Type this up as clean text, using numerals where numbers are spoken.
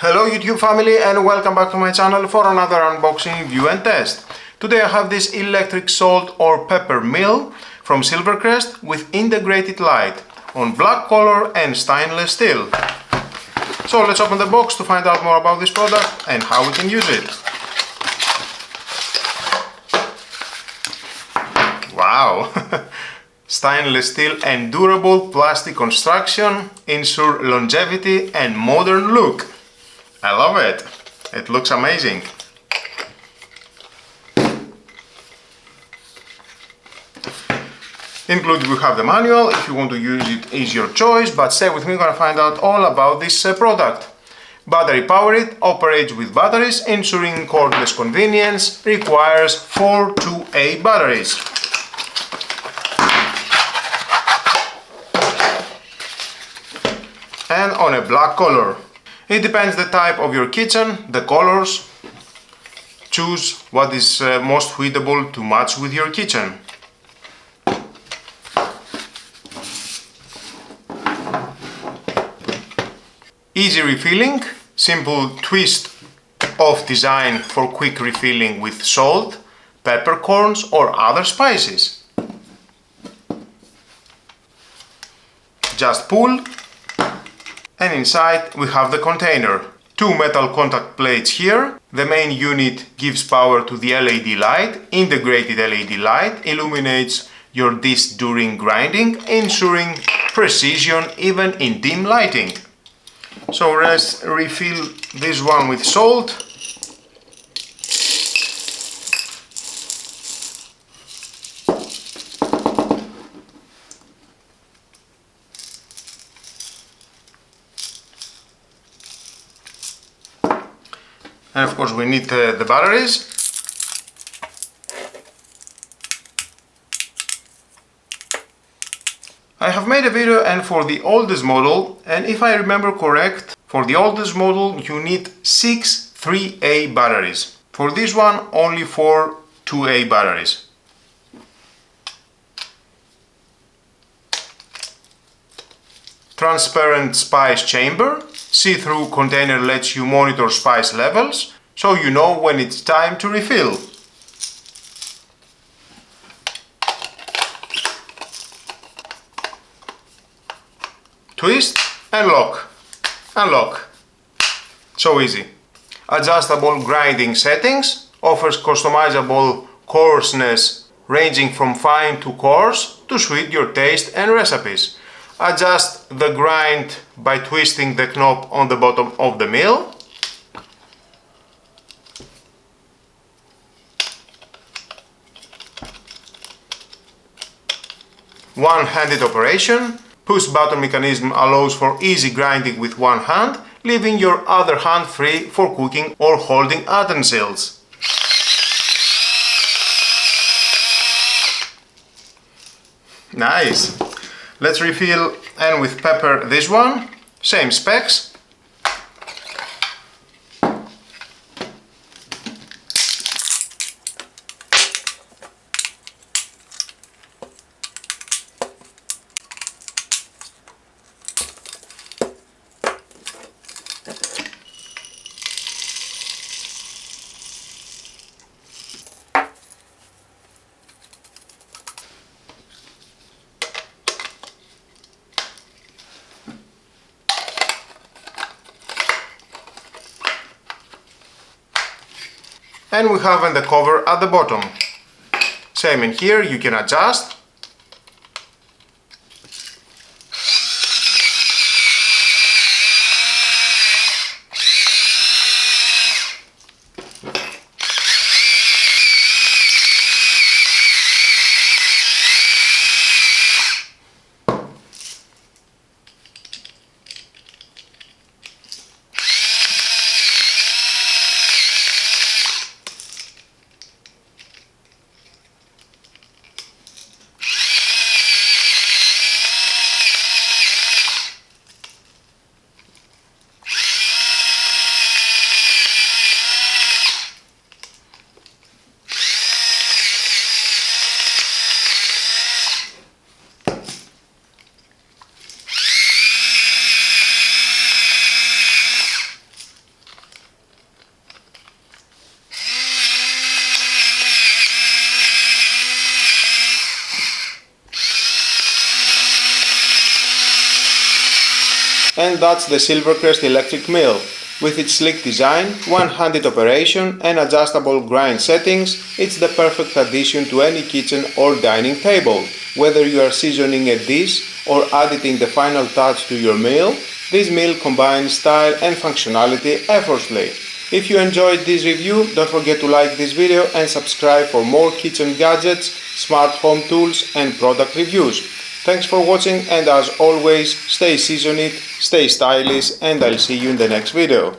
Hello YouTube family and welcome back to my channel for another unboxing, review and test. Today I have this electric salt or pepper mill from Silvercrest with integrated light on black color and stainless steel. So let's open the box to find out more about this product and how we can use it. Wow! Stainless steel and durable plastic construction ensure longevity and modern look. I love it. It looks amazing. Included we have the manual. If you want to use it, is your choice, but stay with me, we're gonna find out all about this product. Battery powered, operates with batteries, ensuring cordless convenience, requires 4 2A batteries. And on a black color. It depends the type of your kitchen, the colors. Choose what is most suitable to match with your kitchen. Easy refilling, simple twist off design for quick refilling with salt, peppercorns or other spices. Just pull. And inside we have the container. 2 metal contact plates here. The main unit gives power to the LED light. Integrated LED light illuminates your dish during grinding, ensuring precision even in dim lighting. So let's refill this one with salt. And of course we need the batteries. I have made a video and for the oldest model, and if I remember correct, for the oldest model you need 6 3A batteries. For this one only 4 2A batteries. Transparent spice chamber. See-through container lets you monitor spice levels, so you know when it's time to refill. Twist and lock. And lock. So easy. Adjustable grinding settings. Offers customizable coarseness ranging from fine to coarse to suit your taste and recipes. Adjust the grind by twisting the knob on the bottom of the mill. One-handed operation. Push button mechanism allows for easy grinding with one hand, leaving your other hand free for cooking or holding utensils. Nice! Let's refill, and with pepper this one, same specs. And we have the cover at the bottom. Same in here, you can adjust. And that's the Silvercrest electric mill. With its sleek design, one-handed operation and adjustable grind settings, it's the perfect addition to any kitchen or dining table. Whether you are seasoning a dish or adding the final touch to your meal, this mill combines style and functionality effortlessly. If you enjoyed this review, don't forget to like this video and subscribe for more kitchen gadgets, smart home tools and product reviews. Thanks for watching, and as always, stay seasoned, stay stylish, and I'll see you in the next video.